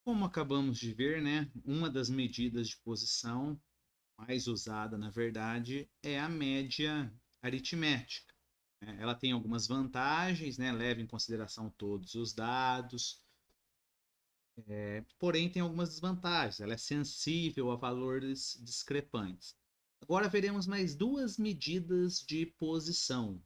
Como acabamos de ver, né, uma das medidas de posição mais usada, na verdade, é a média aritmética, né? Ela tem algumas vantagens, né, leva em consideração todos os dados, porém tem algumas desvantagens. Ela é sensível a valores discrepantes. Agora veremos mais duas medidas de posição.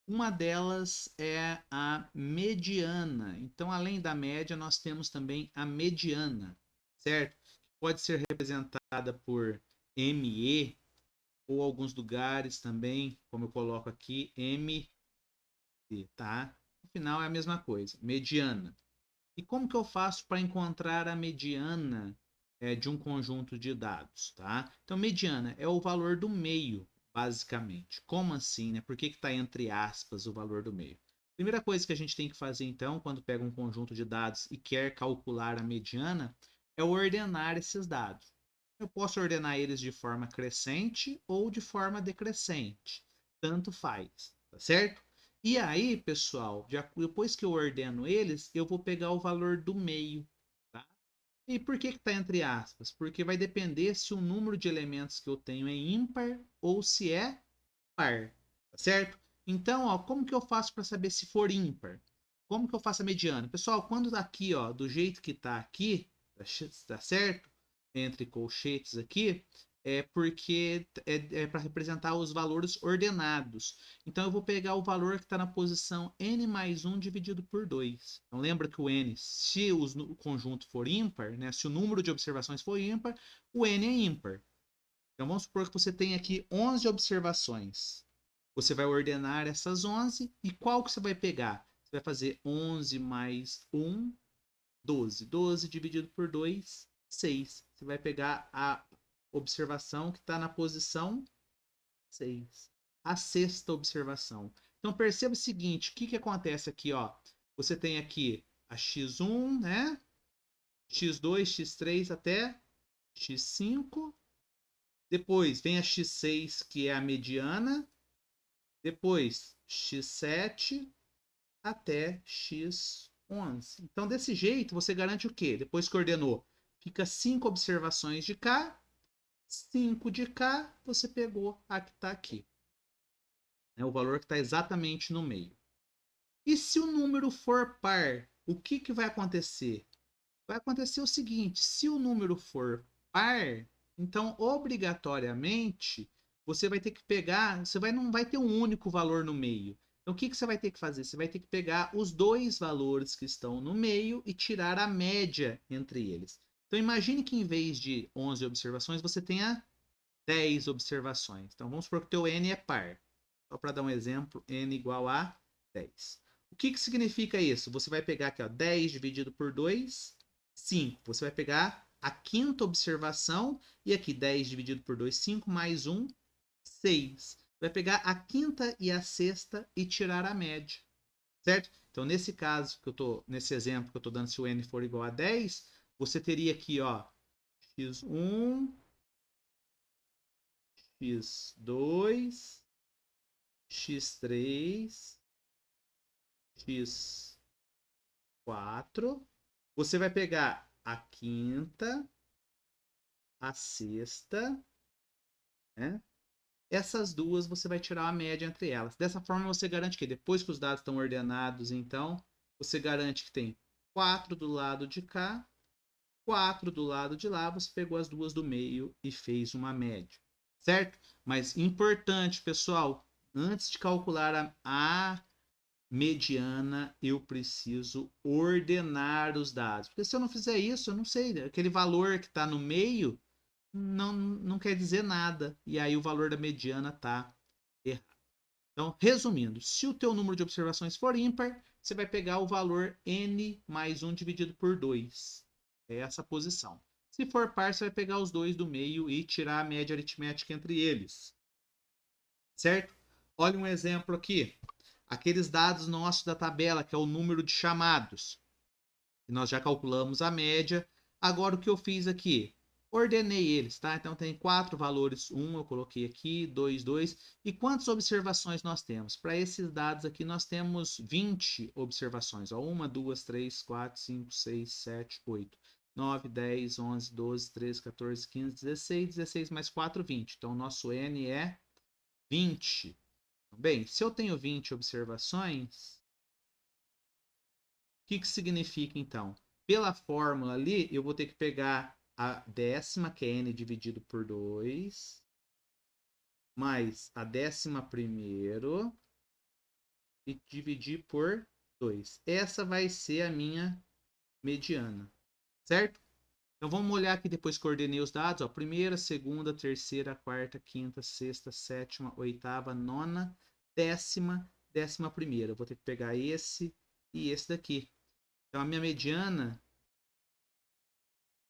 Uma delas é a mediana. Então, além da média, nós temos também a mediana, certo? Pode ser representada por ME, ou alguns lugares também, como eu coloco aqui, MD, tá? No final é a mesma coisa, mediana. E como que eu faço para encontrar a mediana de um conjunto de dados, tá? Então, mediana é o valor do meio, basicamente. Como assim, né? Por que está entre aspas o valor do meio? Primeira coisa que a gente tem que fazer, então, quando pega um conjunto de dados e quer calcular a mediana, é ordenar esses dados. Eu posso ordenar eles de forma crescente ou de forma decrescente. Tanto faz, tá certo? E aí, pessoal, depois que eu ordeno eles, eu vou pegar o valor do meio, tá? E por que está entre aspas? Porque vai depender se o número de elementos que eu tenho é ímpar ou se é par, tá certo? Então, ó, como que eu faço para saber se for ímpar? Como que eu faço a mediana? Pessoal, quando tá aqui, ó, do jeito que tá aqui, tá certo? Entre colchetes aqui, é porque é para representar os valores ordenados. Então, eu vou pegar o valor que está na posição n mais 1 dividido por 2. Então, lembra que o n, se o conjunto for ímpar, né, se o número de observações for ímpar, o n é ímpar. Então vamos supor que você tem aqui 11 observações. Você vai ordenar essas 11 e qual que você vai pegar? Você vai fazer 11 mais 1, 12. 12 dividido por 2, 6. Você vai pegar a observação que está na posição 6. A sexta observação. Então perceba o seguinte, o que acontece aqui? Ó? Você tem aqui a x1, né? x2, x3 até x5. Depois vem a x6, que é a mediana. Depois x7 até x11. Então, desse jeito, você garante o quê? Depois que ordenou, fica 5 observações de cá, 5 de cá, você pegou a que está aqui. É o valor que está exatamente no meio. E se o número for par, o que vai acontecer? Vai acontecer o seguinte: se o número for par, então obrigatoriamente você vai ter que pegar, não vai ter um único valor no meio. Então o que você vai ter que fazer? Você vai ter que pegar os dois valores que estão no meio e tirar a média entre eles. Então imagine que em vez de 11 observações, você tenha 10 observações. Então vamos supor que o teu n é par. Só para dar um exemplo, n igual a 10. O que significa isso? Você vai pegar aqui, ó, 10 dividido por 2, 5. Você vai pegar a quinta observação e aqui 10 dividido por 2, 5 mais 1, 6. Vai pegar a quinta e a sexta e tirar a média, certo? Então, nesse caso que eu tô, nesse exemplo que eu estou dando, se o n for igual a 10, você teria aqui, ó, x1, x2, x3, x4. Você vai pegar a quinta, a sexta, né? Essas duas você vai tirar a média entre elas. Dessa forma você garante que depois que os dados estão ordenados, então, você garante que tem 4 do lado de cá, 4 do lado de lá, você pegou as duas do meio e fez uma média, certo? Mas importante, pessoal, antes de calcular a mediana, eu preciso ordenar os dados. Porque se eu não fizer isso, eu não sei, aquele valor que está no meio não quer dizer nada. E aí o valor da mediana está errado. Então, resumindo, se o teu número de observações for ímpar, você vai pegar o valor n mais 1 dividido por 2. É essa a posição. Se for par, você vai pegar os dois do meio e tirar a média aritmética entre eles. Certo? Olha um exemplo aqui. Aqueles dados nossos da tabela, que é o número de chamados. Nós já calculamos a média. Agora o que eu fiz aqui? Ordenei eles, tá? Então tem 4 valores, 1 eu coloquei aqui, 2, 2. E quantas observações nós temos? Para esses dados aqui nós temos 20 observações. Ó, 1, 2, 3, 4, 5, 6, 7, 8. 9, 10, 11, 12, 13, 14, 15, 16. 16 mais 4, 20. Então, o nosso N é 20. Bem, se eu tenho 20 observações, o que significa, então? Pela fórmula ali, eu vou ter que pegar a décima, que é N dividido por 2, mais a 11ª e dividir por 2. Essa vai ser a minha mediana, certo? Então vamos olhar aqui depois que coordenei os dados. Ó. Primeira, segunda, terceira, quarta, quinta, sexta, sétima, oitava, nona, décima, 11ª. Eu vou ter que pegar esse e esse daqui. Então a minha mediana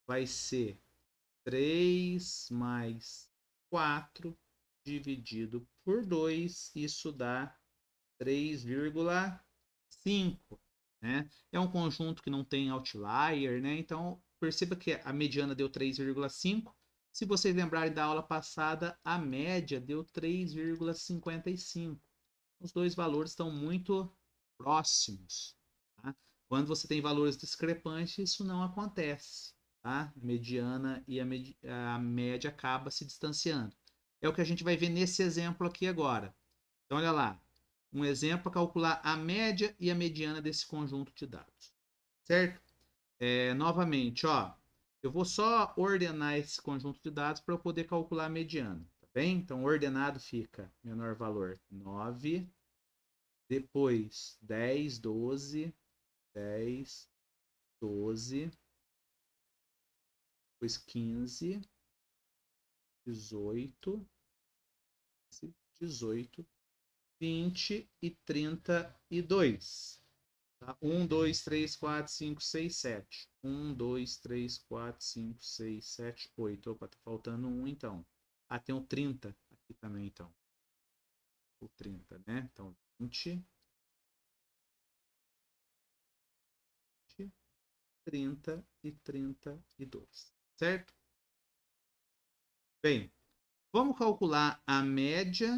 vai ser 3 mais 4 dividido por 2. Isso dá 3,5. Né? É um conjunto que não tem outlier, né? Então perceba que a mediana deu 3,5. Se vocês lembrarem da aula passada, a média deu 3,55. Os dois valores estão muito próximos. Tá? Quando você tem valores discrepantes, isso não acontece. Tá? Mediana e a média acaba se distanciando. É o que a gente vai ver nesse exemplo aqui agora. Então, olha lá. Um exemplo para calcular a média e a mediana desse conjunto de dados. Certo? Novamente, ó, eu vou só ordenar esse conjunto de dados para eu poder calcular a mediana. Tá bem? Então, ordenado fica menor valor 9, depois 10, 12, 10, 12, depois 15, 18, 18, 20 e 32. Tá? 1, 2, 3, 4, 5, 6, 7. 1, 2, 3, 4, 5, 6, 7, 8. Opa, tá faltando um então. Ah, tem o 30 aqui também então. O 30, né? Então, 20, 30 e 32. Certo? Bem, vamos calcular a média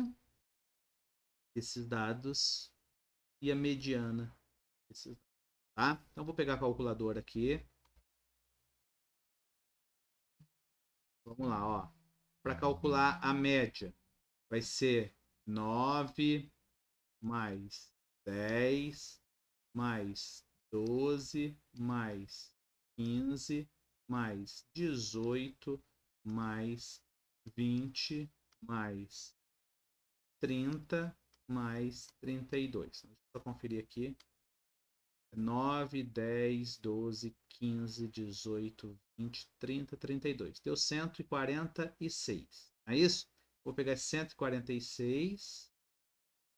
desses dados e a mediana desses dados. Tá? Então, vou pegar a calculadora aqui. Vamos lá, ó. Para calcular a média, vai ser 9 mais 10 mais 12 mais 15 mais 18 mais 20 mais 30 mais 32. Deixa eu só conferir aqui. 9, 10, 12, 15, 18, 20, 30, 32. Deu 146. Não é isso? Vou pegar 146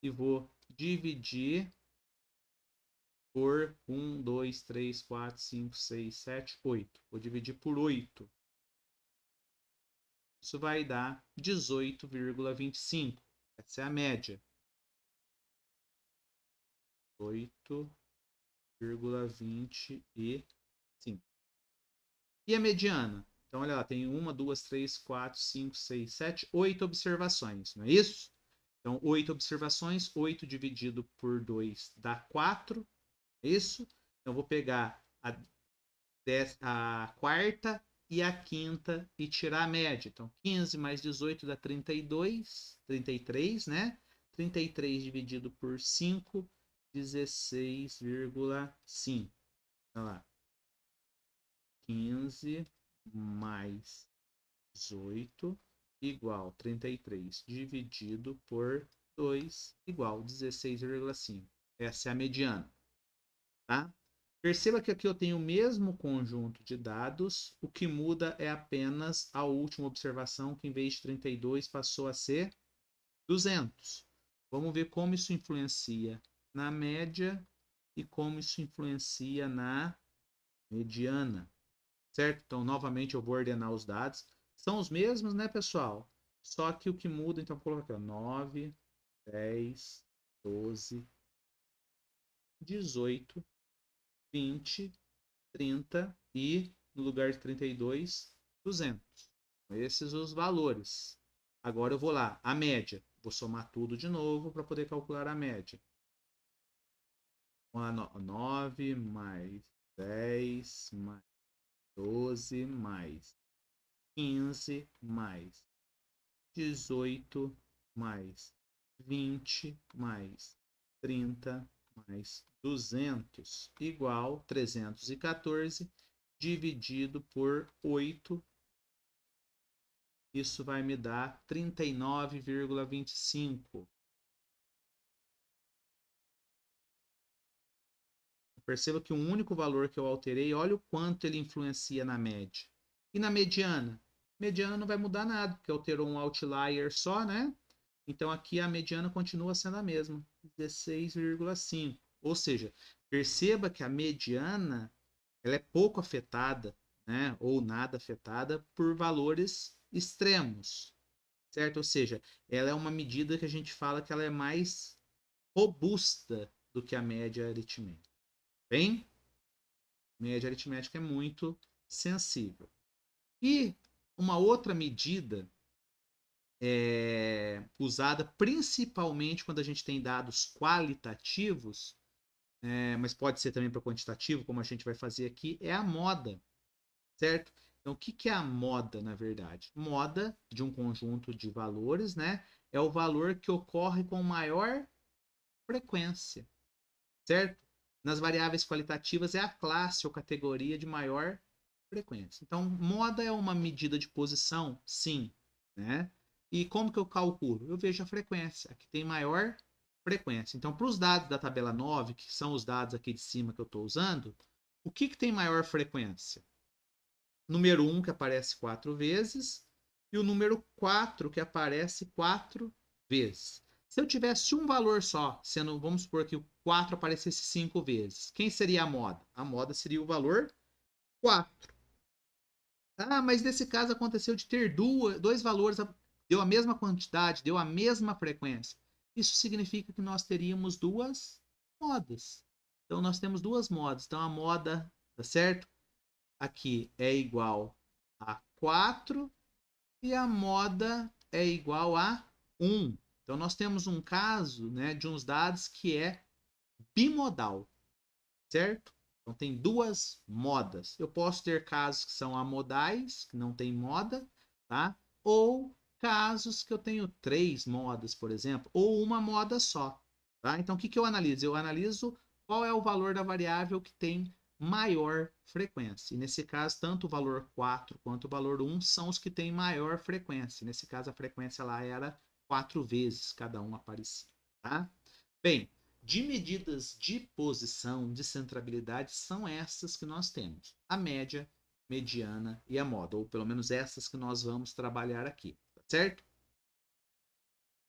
e vou dividir por 1, 2, 3, 4, 5, 6, 7, 8. Vou dividir por 8. Isso vai dar 18,25. Essa é a média. 8,25. E a mediana? Então, olha lá, tem 1, 2, 3, 4, 5, 6, 7, 8 observações, não é isso? Então, 8 observações, 8 dividido por 2 dá 4, é isso? Então, vou pegar a quarta e a quinta e tirar a média. Então, 15 mais 18 dá 32, 33, né? 33 dividido por 5, 16,5. Olha lá. 15 mais 18 igual 33 dividido por 2 igual 16,5. Essa é a mediana, tá? Perceba que aqui eu tenho o mesmo conjunto de dados, o que muda é apenas a última observação, que em vez de 32 passou a ser 200. Vamos ver como isso influencia na média e como isso influencia na mediana. Certo? Então, novamente, eu vou ordenar os dados. São os mesmos, né, pessoal? Só que o que muda, então, vou colocar aqui, ó, 9, 10, 12, 18, 20, 30 e, no lugar de 32, 200. Esses os valores. Agora eu vou lá, a média. Vou somar tudo de novo para poder calcular a média. Vamos lá, 9 mais 10 mais 12 mais 15 mais 18 mais 20 mais 30 mais 200 igual 314 dividido por 8. Isso vai me dar 39,25. Perceba que o único valor que eu alterei, olha o quanto ele influencia na média. E na mediana? Mediana não vai mudar nada, porque alterou um outlier só, né? Então aqui a mediana continua sendo a mesma, 16,5. Ou seja, perceba que a mediana ela é pouco afetada, né? Ou nada afetada por valores extremos, certo? Ou seja, ela é uma medida que a gente fala que ela é mais robusta do que a média aritmética. Bem, média aritmética é muito sensível. E uma outra medida usada principalmente quando a gente tem dados qualitativos, mas pode ser também para quantitativo, como a gente vai fazer aqui, é a moda, certo? Então, o que é a moda, na verdade? Moda de um conjunto de valores, né? É o valor que ocorre com maior frequência, certo? Nas variáveis qualitativas é a classe ou categoria de maior frequência. Então, moda é uma medida de posição? Sim, né? E como que eu calculo? Eu vejo a frequência, a que tem maior frequência. Então, para os dados da tabela 9, que são os dados aqui de cima que eu estou usando, o que tem maior frequência? Número 1, que aparece 4 vezes, e o número 4, que aparece 4 vezes. Se eu tivesse um valor só, sendo, vamos supor que o 4 aparecesse 5 vezes, quem seria a moda? A moda seria o valor 4. Ah, mas nesse caso aconteceu de ter dois valores, deu a mesma quantidade, deu a mesma frequência. Isso significa que nós teríamos duas modas. Então, nós temos duas modas. Então, a moda, tá certo? Aqui é igual a 4 e a moda é igual a 1. Então, nós temos um caso, né, de uns dados que é bimodal, certo? Então, tem duas modas. Eu posso ter casos que são amodais, que não tem moda, tá? Ou casos que eu tenho 3 modas, por exemplo, ou uma moda só, tá? Então, o que eu analiso? Eu analiso qual é o valor da variável que tem maior frequência. E nesse caso, tanto o valor 4 quanto o valor 1 são os que têm maior frequência. Nesse caso, a frequência lá era 4 vezes cada um aparecia, tá? Bem, de medidas de posição, de centrabilidade, são essas que nós temos. A média, mediana e a moda, ou pelo menos essas que nós vamos trabalhar aqui, tá certo?